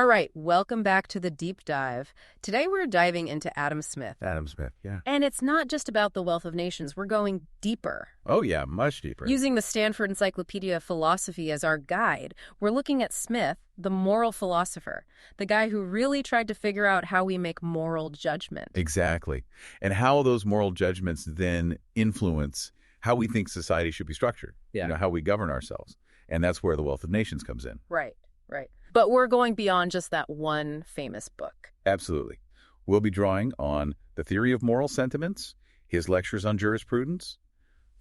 All right, welcome back to the deep dive. Today we're diving into Adam Smith. Adam Smith, yeah. And it's not just about the wealth of nations. We're going deeper. Oh, yeah, much deeper. Using the Stanford Encyclopedia of Philosophy as our guide, we're looking at Smith, the moral philosopher, the guy who really tried to figure out how we make moral judgment. Exactly. And how those moral judgments then influence how we think society should be structured, how we govern ourselves. And that's where the wealth of nations comes in. Right. But we're going beyond just that one famous book. Absolutely. We'll be drawing on the theory of moral sentiments, his lectures on jurisprudence,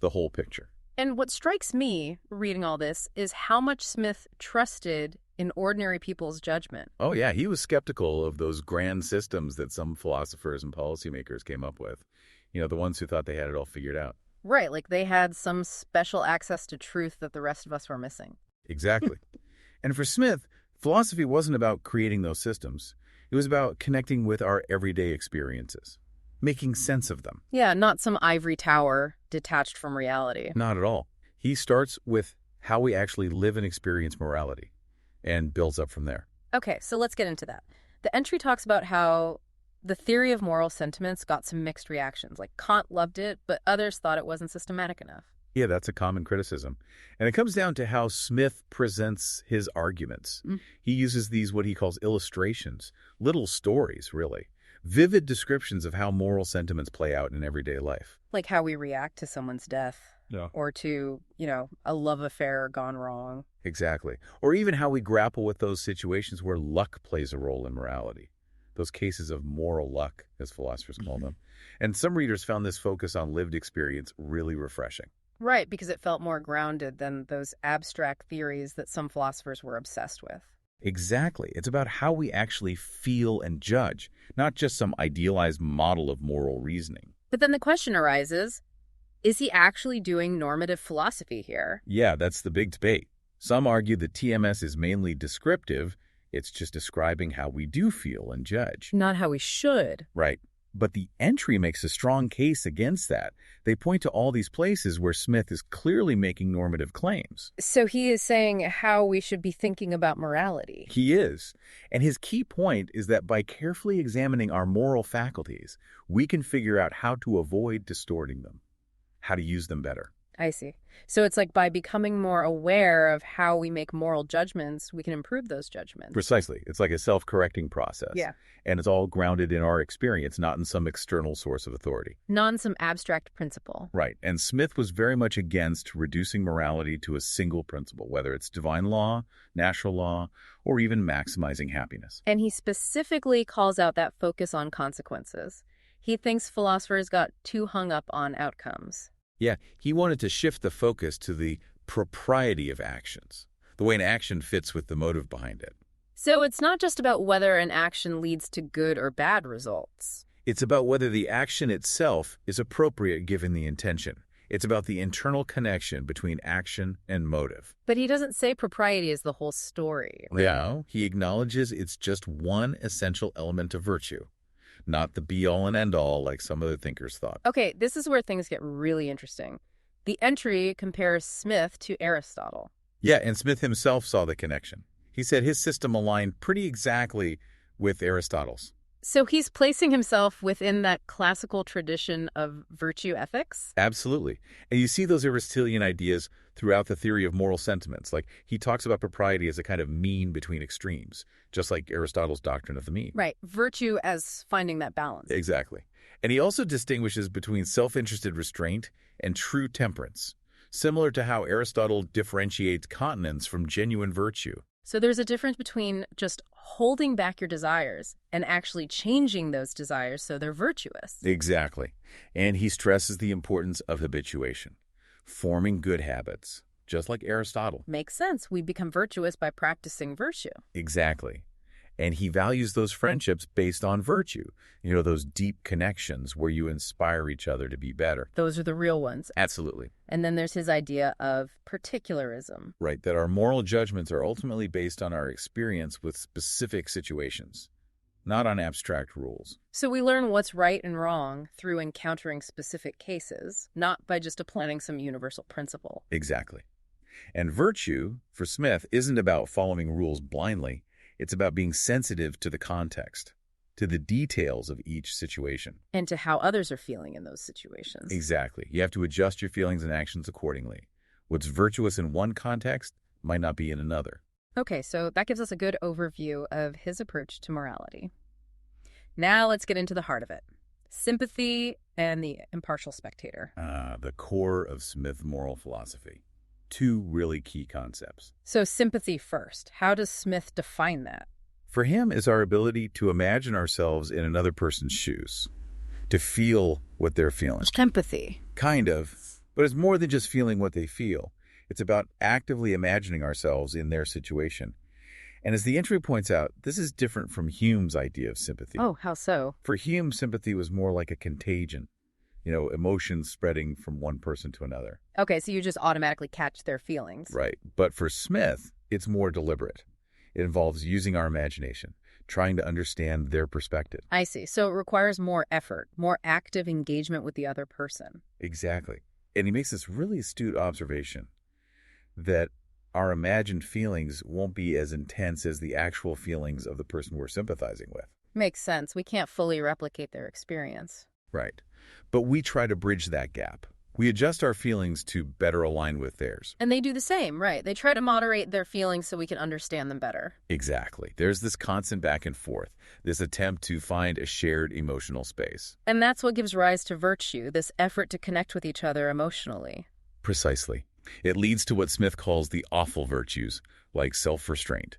the whole picture. And what strikes me, reading all this, is how much Smith trusted in ordinary people's judgment. Oh, yeah. He was skeptical of those grand systems that some philosophers and policymakers came up with. The ones who thought they had it all figured out. Right, like they had some special access to truth that the rest of us were missing. Exactly. And for Smith, philosophy wasn't about creating those systems. It was about connecting with our everyday experiences, making sense of them. Yeah, not some ivory tower detached from reality. Not at all. He starts with how we actually live and experience morality and builds up from there. Okay, so let's get into that. The entry talks about how the theory of moral sentiments got some mixed reactions. Like Kant loved it, but others thought it wasn't systematic enough. Yeah, that's a common criticism. And it comes down to how Smith presents his arguments. He uses these, what he calls illustrations, little stories, really. Vivid descriptions of how moral sentiments play out in everyday life. Like how we react to someone's death. Yeah. Or to, a love affair gone wrong. Exactly. Or even how we grapple with those situations where luck plays a role in morality. Those cases of moral luck, as philosophers call them. And some readers found this focus on lived experience really refreshing. Right, because it felt more grounded than those abstract theories that some philosophers were obsessed with. Exactly. It's about how we actually feel and judge, not just some idealized model of moral reasoning. But then the question arises, is he actually doing normative philosophy here? Yeah, that's the big debate. Some argue that TMS is mainly descriptive. It's just describing how we do feel and judge. Not how we should. Right. But the entry makes a strong case against that. They point to all these places where Smith is clearly making normative claims. So he is saying how we should be thinking about morality. He is. And his key point is that by carefully examining our moral faculties, we can figure out how to avoid distorting them, how to use them better. I see. So it's like by becoming more aware of how we make moral judgments, we can improve those judgments. Precisely. It's like a self-correcting process. Yeah. And it's all grounded in our experience, not in some external source of authority. Not in some abstract principle. Right. And Smith was very much against reducing morality to a single principle, whether it's divine law, natural law, or even maximizing happiness. And he specifically calls out that focus on consequences. He thinks philosophers got too hung up on outcomes. Yeah, he wanted to shift the focus to the propriety of actions, the way an action fits with the motive behind it. So it's not just about whether an action leads to good or bad results. It's about whether the action itself is appropriate given the intention. It's about the internal connection between action and motive. But he doesn't say propriety is the whole story. Yeah, he acknowledges it's just one essential element of virtue. Not the be-all and end-all like some other thinkers thought. Okay, this is where things get really interesting. The entry compares Smith to Aristotle. Yeah, and Smith himself saw the connection. He said his system aligned pretty exactly with Aristotle's. So he's placing himself within that classical tradition of virtue ethics? Absolutely. And you see those Aristotelian ideas throughout the theory of moral sentiments. Like he talks about propriety as a kind of mean between extremes, just like Aristotle's doctrine of the mean. Right. Virtue as finding that balance. Exactly. And he also distinguishes between self-interested restraint and true temperance, similar to how Aristotle differentiates continence from genuine virtue. So there's a difference between just holding back your desires and actually changing those desires so they're virtuous. Exactly. And he stresses the importance of habituation, forming good habits, just like Aristotle. Makes sense. We become virtuous by practicing virtue. Exactly. And he values those friendships based on virtue. Those deep connections where you inspire each other to be better. Those are the real ones. Absolutely. And then there's his idea of particularism. Right, that our moral judgments are ultimately based on our experience with specific situations, not on abstract rules. So we learn what's right and wrong through encountering specific cases, not by just applying some universal principle. Exactly. And virtue, for Smith, isn't about following rules blindly. It's about being sensitive to the context, to the details of each situation. And to how others are feeling in those situations. Exactly. You have to adjust your feelings and actions accordingly. What's virtuous in one context might not be in another. Okay, so that gives us a good overview of his approach to morality. Now let's get into the heart of it. Sympathy and the impartial spectator. The core of Smith's moral philosophy. Two really key concepts. So sympathy first. How does Smith define that? For him, is our ability to imagine ourselves in another person's shoes, to feel what they're feeling. Empathy. Kind of, but it's more than just feeling what they feel. It's about actively imagining ourselves in their situation. And as the entry points out, this is different from Hume's idea of sympathy. Oh, how so? For Hume, sympathy was more like a contagion, emotions spreading from one person to another. Okay, so you just automatically catch their feelings. Right. But for Smith, it's more deliberate. It involves using our imagination, trying to understand their perspective. I see. So it requires more effort, more active engagement with the other person. Exactly. And he makes this really astute observation that our imagined feelings won't be as intense as the actual feelings of the person we're sympathizing with. Makes sense. We can't fully replicate their experience. Right. But we try to bridge that gap. We adjust our feelings to better align with theirs. And they do the same, right? They try to moderate their feelings so we can understand them better. Exactly. There's this constant back and forth, this attempt to find a shared emotional space. And that's what gives rise to virtue, this effort to connect with each other emotionally. Precisely. It leads to what Smith calls the awful virtues, like self-restraint,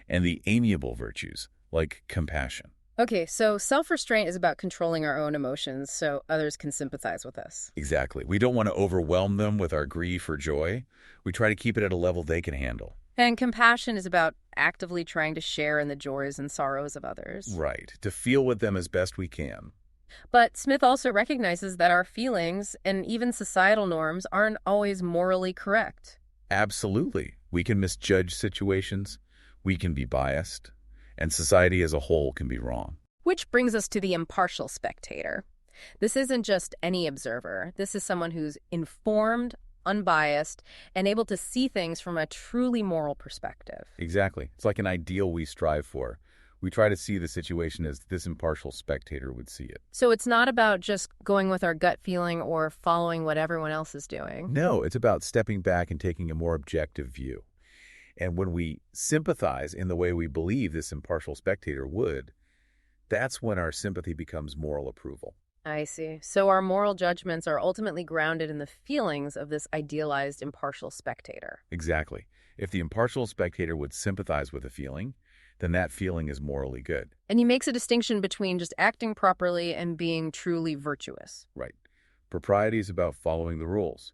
and the amiable virtues, like compassion. Okay, so self-restraint is about controlling our own emotions so others can sympathize with us. Exactly. We don't want to overwhelm them with our grief or joy. We try to keep it at a level they can handle. And compassion is about actively trying to share in the joys and sorrows of others. Right. To feel with them as best we can. But Smith also recognizes that our feelings and even societal norms aren't always morally correct. Absolutely. We can misjudge situations. We can be biased. And society as a whole can be wrong. Which brings us to the impartial spectator. This isn't just any observer. This is someone who's informed, unbiased, and able to see things from a truly moral perspective. Exactly. It's like an ideal we strive for. We try to see the situation as this impartial spectator would see it. So it's not about just going with our gut feeling or following what everyone else is doing. No, it's about stepping back and taking a more objective view. And when we sympathize in the way we believe this impartial spectator would, that's when our sympathy becomes moral approval. I see. So our moral judgments are ultimately grounded in the feelings of this idealized impartial spectator. Exactly. If the impartial spectator would sympathize with a feeling, then that feeling is morally good. And he makes a distinction between just acting properly and being truly virtuous. Right. Propriety is about following the rules,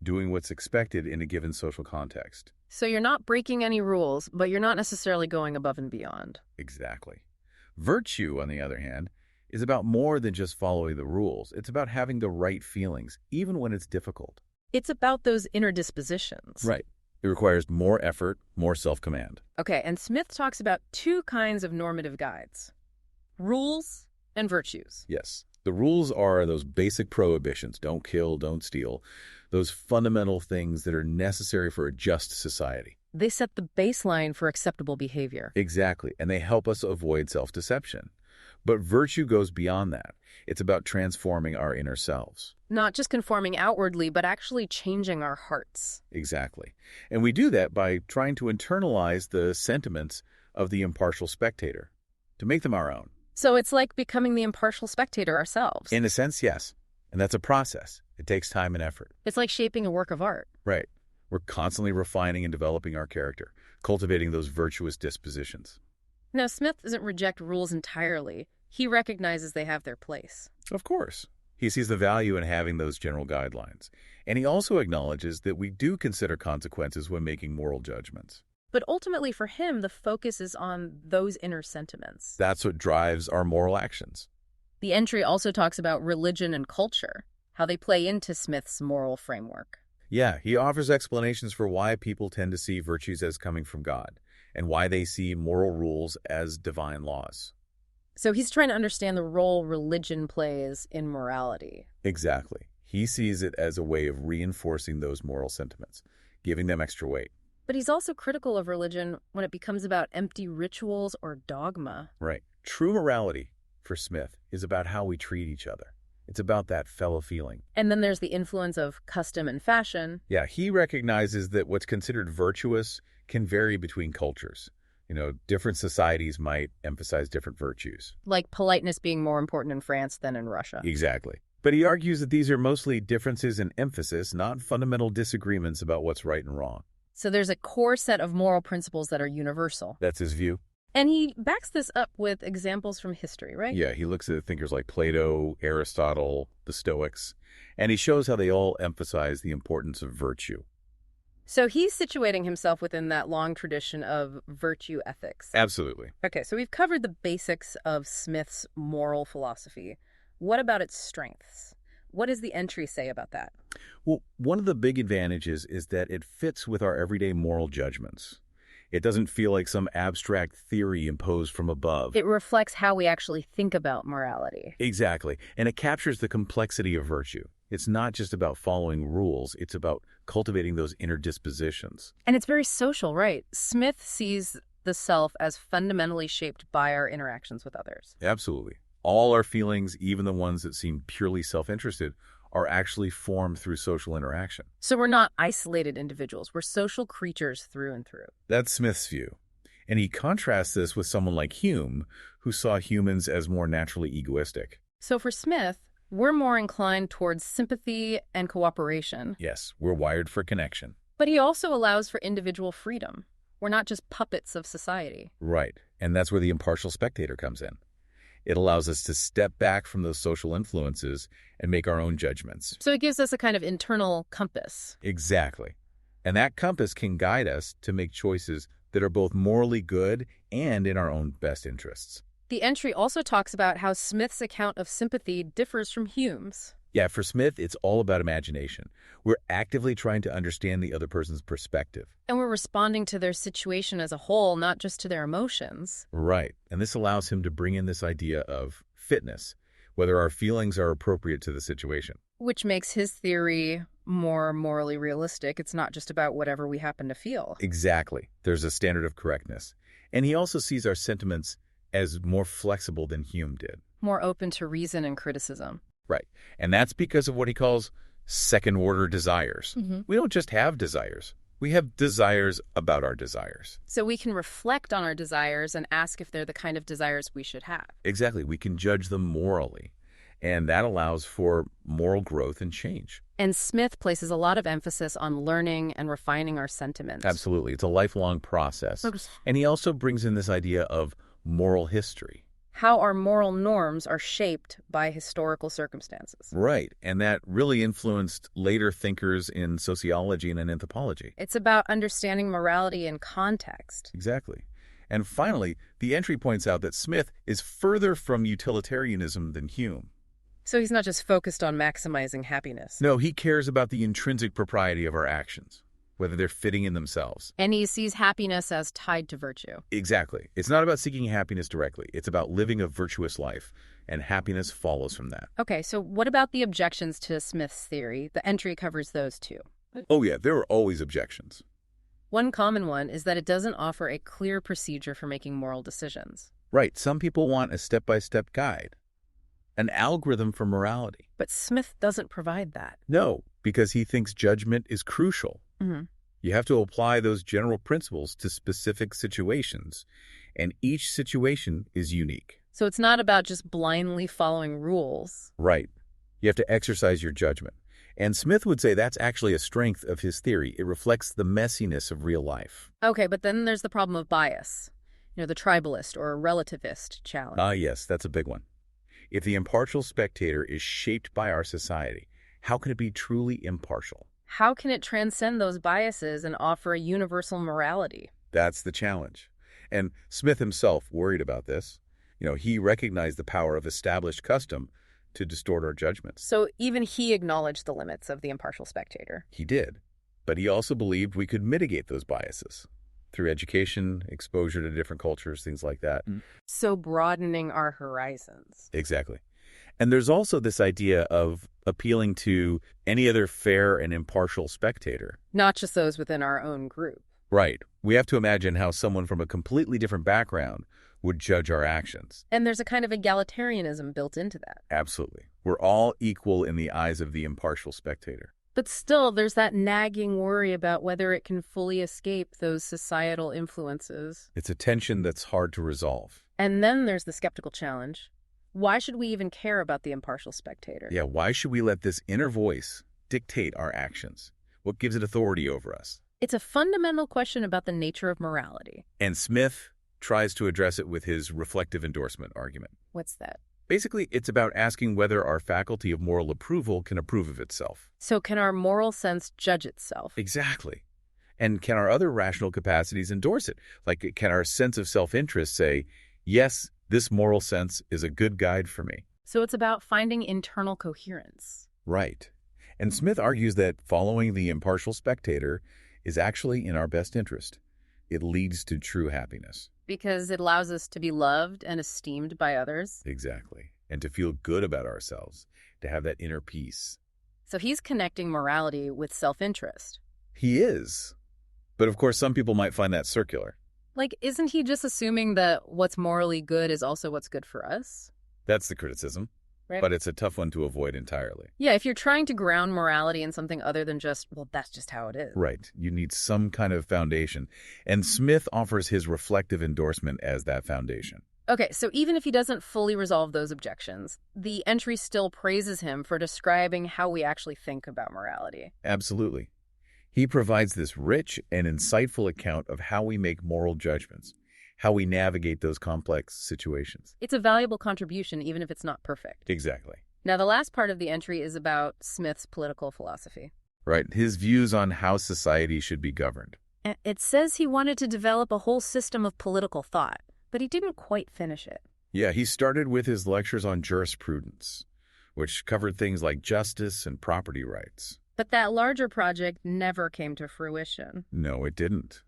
doing what's expected in a given social context. So you're not breaking any rules, but you're not necessarily going above and beyond. Exactly. Virtue, on the other hand, is about more than just following the rules. It's about having the right feelings, even when it's difficult. It's about those inner dispositions. Right. It requires more effort, more self-command. Okay, and Smith talks about two kinds of normative guides: rules and virtues. Yes. The rules are those basic prohibitions. Don't kill, don't steal. Those fundamental things that are necessary for a just society. They set the baseline for acceptable behavior. Exactly. And they help us avoid self-deception. But virtue goes beyond that. It's about transforming our inner selves. Not just conforming outwardly, but actually changing our hearts. Exactly. And we do that by trying to internalize the sentiments of the impartial spectator, to make them our own. So it's like becoming the impartial spectator ourselves. In a sense, yes. And that's a process. It takes time and effort. It's like shaping a work of art. Right. We're constantly refining and developing our character, cultivating those virtuous dispositions. Now, Smith doesn't reject rules entirely. He recognizes they have their place. Of course. He sees the value in having those general guidelines. And he also acknowledges that we do consider consequences when making moral judgments. But ultimately for him, the focus is on those inner sentiments. That's what drives our moral actions. The entry also talks about religion and culture, how they play into Smith's moral framework. Yeah, he offers explanations for why people tend to see virtues as coming from God, and why they see moral rules as divine laws. So he's trying to understand the role religion plays in morality. Exactly. He sees it as a way of reinforcing those moral sentiments, giving them extra weight. But he's also critical of religion when it becomes about empty rituals or dogma. Right. True morality, for Smith, is about how we treat each other. It's about that fellow feeling. And then there's the influence of custom and fashion. Yeah, he recognizes that what's considered virtuous can vary between cultures. Different societies might emphasize different virtues. Like politeness being more important in France than in Russia. Exactly. But he argues that these are mostly differences in emphasis, not fundamental disagreements about what's right and wrong. So there's a core set of moral principles that are universal. That's his view. And he backs this up with examples from history, right? Yeah, he looks at thinkers like Plato, Aristotle, the Stoics, and he shows how they all emphasize the importance of virtue. So he's situating himself within that long tradition of virtue ethics. Absolutely. Okay, so we've covered the basics of Smith's moral philosophy. What about its strengths? What does the entry say about that? Well, one of the big advantages is that it fits with our everyday moral judgments. It doesn't feel like some abstract theory imposed from above. It reflects how we actually think about morality. Exactly. And it captures the complexity of virtue. It's not just about following rules. It's about cultivating those inner dispositions. And it's very social, right? Smith sees the self as fundamentally shaped by our interactions with others. Absolutely. All our feelings, even the ones that seem purely self-interested, are actually formed through social interaction. So we're not isolated individuals. We're social creatures through and through. That's Smith's view. And he contrasts this with someone like Hume, who saw humans as more naturally egoistic. So for Smith, we're more inclined towards sympathy and cooperation. Yes, we're wired for connection. But he also allows for individual freedom. We're not just puppets of society. Right. And that's where the impartial spectator comes in. It allows us to step back from those social influences and make our own judgments. So it gives us a kind of internal compass. Exactly. And that compass can guide us to make choices that are both morally good and in our own best interests. The entry also talks about how Smith's account of sympathy differs from Hume's. Yeah, for Smith, it's all about imagination. We're actively trying to understand the other person's perspective. And we're responding to their situation as a whole, not just to their emotions. Right. And this allows him to bring in this idea of fitness, whether our feelings are appropriate to the situation. Which makes his theory more morally realistic. It's not just about whatever we happen to feel. Exactly. There's a standard of correctness. And he also sees our sentiments as more flexible than Hume did. More open to reason and criticism. Right. And that's because of what he calls second-order desires. We don't just have desires. We have desires about our desires. So we can reflect on our desires and ask if they're the kind of desires we should have. Exactly. We can judge them morally. And that allows for moral growth and change. And Smith places a lot of emphasis on learning and refining our sentiments. Absolutely. It's a lifelong process. And he also brings in this idea of moral history. How our moral norms are shaped by historical circumstances. Right. And that really influenced later thinkers in sociology and in anthropology. It's about understanding morality in context. Exactly. And finally, the entry points out that Smith is further from utilitarianism than Hume. So he's not just focused on maximizing happiness. No, he cares about the intrinsic propriety of our actions, whether they're fitting in themselves. And he sees happiness as tied to virtue. Exactly. It's not about seeking happiness directly. It's about living a virtuous life, and happiness follows from that. Okay, so what about the objections to Smith's theory? The entry covers those too. Oh yeah, there are always objections. One common one is that it doesn't offer a clear procedure for making moral decisions. Right. Some people want a step-by-step guide, an algorithm for morality. But Smith doesn't provide that. No, because he thinks judgment is crucial. You have to apply those general principles to specific situations, and each situation is unique. So it's not about just blindly following rules. Right. You have to exercise your judgment. And Smith would say that's actually a strength of his theory. It reflects the messiness of real life. Okay, but then there's the problem of bias. The tribalist or relativist challenge. Ah, yes, that's a big one. If the impartial spectator is shaped by our society, how can it be truly impartial? How can it transcend those biases and offer a universal morality? That's the challenge. And Smith himself worried about this. He recognized the power of established custom to distort our judgments. So even he acknowledged the limits of the impartial spectator. He did. But he also believed we could mitigate those biases through education, exposure to different cultures, things like that. So broadening our horizons. Exactly. And there's also this idea of appealing to any other fair and impartial spectator. Not just those within our own group. Right. We have to imagine how someone from a completely different background would judge our actions. And there's a kind of egalitarianism built into that. Absolutely. We're all equal in the eyes of the impartial spectator. But still, there's that nagging worry about whether it can fully escape those societal influences. It's a tension that's hard to resolve. And then there's the skeptical challenge. Why should we even care about the impartial spectator? Yeah, why should we let this inner voice dictate our actions? What gives it authority over us? It's a fundamental question about the nature of morality. And Smith tries to address it with his reflective endorsement argument. What's that? Basically, it's about asking whether our faculty of moral approval can approve of itself. So can our moral sense judge itself? Exactly. And can our other rational capacities endorse it? Like, can our sense of self-interest say, yes, this moral sense is a good guide for me? So it's about finding internal coherence. Right. And Smith argues that following the impartial spectator is actually in our best interest. It leads to true happiness. Because it allows us to be loved and esteemed by others. Exactly. And to feel good about ourselves, to have that inner peace. So he's connecting morality with self-interest. He is. But of course, some people might find that circular. Like, isn't he just assuming that what's morally good is also what's good for us? That's the criticism. Right. But it's a tough one to avoid entirely. Yeah, if you're trying to ground morality in something other than just, well, that's just how it is. Right. You need some kind of foundation. And Smith offers his reflective endorsement as that foundation. Okay, so even if he doesn't fully resolve those objections, the entry still praises him for describing how we actually think about morality. Absolutely. He provides this rich and insightful account of how we make moral judgments, how we navigate those complex situations. It's a valuable contribution, even if it's not perfect. Exactly. Now, the last part of the entry is about Smith's political philosophy. Right. His views on how society should be governed. It says he wanted to develop a whole system of political thought, but he didn't quite finish it. Yeah, he started with his lectures on jurisprudence, which covered things like justice and property rights. But that larger project never came to fruition. No, it didn't.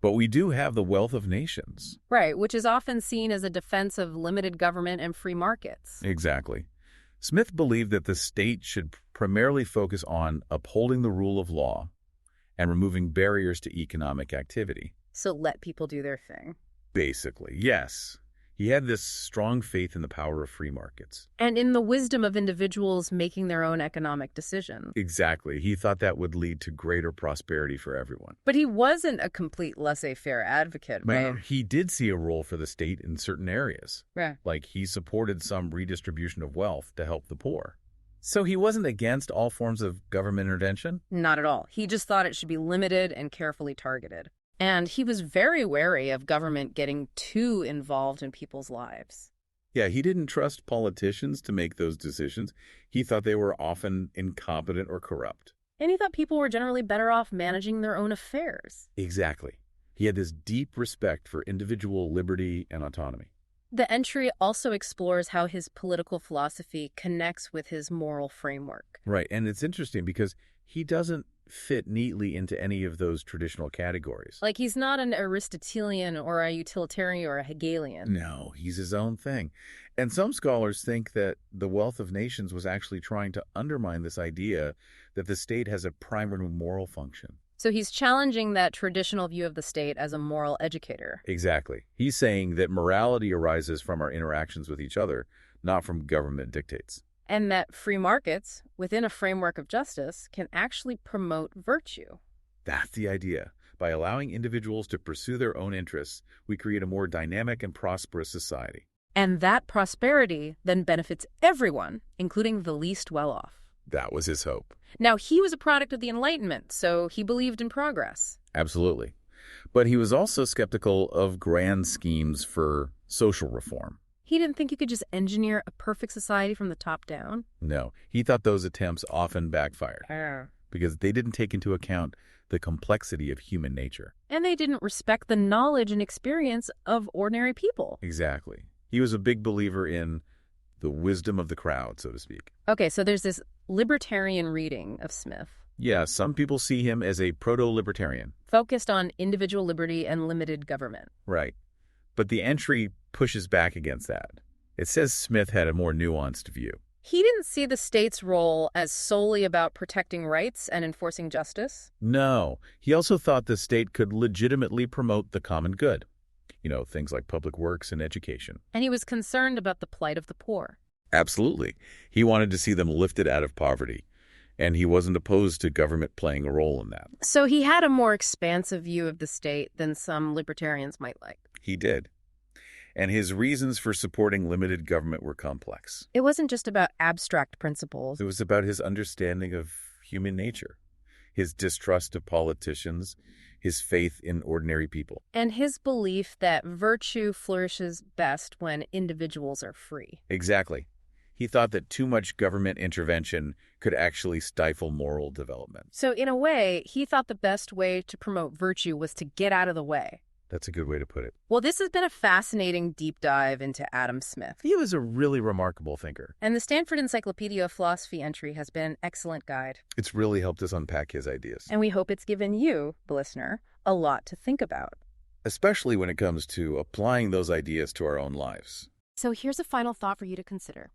But we do have the wealth of nations. Right, which is often seen as a defense of limited government and free markets. Exactly. Smith believed that the state should primarily focus on upholding the rule of law and removing barriers to economic activity. So let people do their thing. Basically, yes. He had this strong faith in the power of free markets. And in the wisdom of individuals making their own economic decisions. Exactly. He thought that would lead to greater prosperity for everyone. But he wasn't a complete laissez-faire advocate, right? He did see a role for the state in certain areas. Right. Like he supported some redistribution of wealth to help the poor. So he wasn't against all forms of government intervention? Not at all. He just thought it should be limited and carefully targeted. And he was very wary of government getting too involved in people's lives. Yeah, he didn't trust politicians to make those decisions. He thought they were often incompetent or corrupt. And he thought people were generally better off managing their own affairs. Exactly. He had this deep respect for individual liberty and autonomy. The entry also explores how his political philosophy connects with his moral framework. Right, and it's interesting because he doesn't fit neatly into any of those traditional categories. Like, he's not an Aristotelian or a utilitarian or a Hegelian. No, he's his own thing. And some scholars think that the Wealth of Nations was actually trying to undermine this idea that the state has a primary moral function. So he's challenging that traditional view of the state as a moral educator. Exactly. He's saying that morality arises from our interactions with each other, not from government dictates. And that free markets, within a framework of justice, can actually promote virtue. That's the idea. By allowing individuals to pursue their own interests, we create a more dynamic and prosperous society. And that prosperity then benefits everyone, including the least well-off. That was his hope. Now, he was a product of the Enlightenment, so he believed in progress. Absolutely. But he was also skeptical of grand schemes for social reform. He didn't think you could just engineer a perfect society from the top down. No, he thought those attempts often backfired because they didn't take into account the complexity of human nature. And they didn't respect the knowledge and experience of ordinary people. Exactly. He was a big believer in the wisdom of the crowd, so to speak. Okay, so there's this libertarian reading of Smith. Yeah, some people see him as a proto-libertarian. Focused on individual liberty and limited government. Right. But the entry pushes back against that. It says Smith had a more nuanced view. He didn't see the state's role as solely about protecting rights and enforcing justice. No, he also thought the state could legitimately promote the common good. Things like public works and education. And he was concerned about the plight of the poor. Absolutely. He wanted to see them lifted out of poverty, and he wasn't opposed to government playing a role in that. So he had a more expansive view of the state than some libertarians might like. He did. And his reasons for supporting limited government were complex. It wasn't just about abstract principles. It was about his understanding of human nature, his distrust of politicians, his faith in ordinary people. And his belief that virtue flourishes best when individuals are free. Exactly. He thought that too much government intervention could actually stifle moral development. So in a way, he thought the best way to promote virtue was to get out of the way. That's a good way to put it. Well, this has been a fascinating deep dive into Adam Smith. He was a really remarkable thinker. And the Stanford Encyclopedia of Philosophy entry has been an excellent guide. It's really helped us unpack his ideas. And we hope it's given you, the listener, a lot to think about. Especially when it comes to applying those ideas to our own lives. So here's a final thought for you to consider.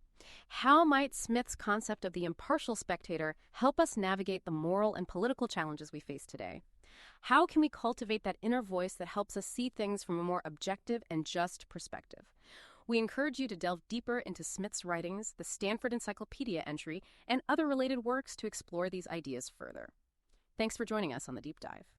How might Smith's concept of the impartial spectator help us navigate the moral and political challenges we face today? How can we cultivate that inner voice that helps us see things from a more objective and just perspective? We encourage you to delve deeper into Smith's writings, the Stanford Encyclopedia entry, and other related works to explore these ideas further. Thanks for joining us on the Deep Dive.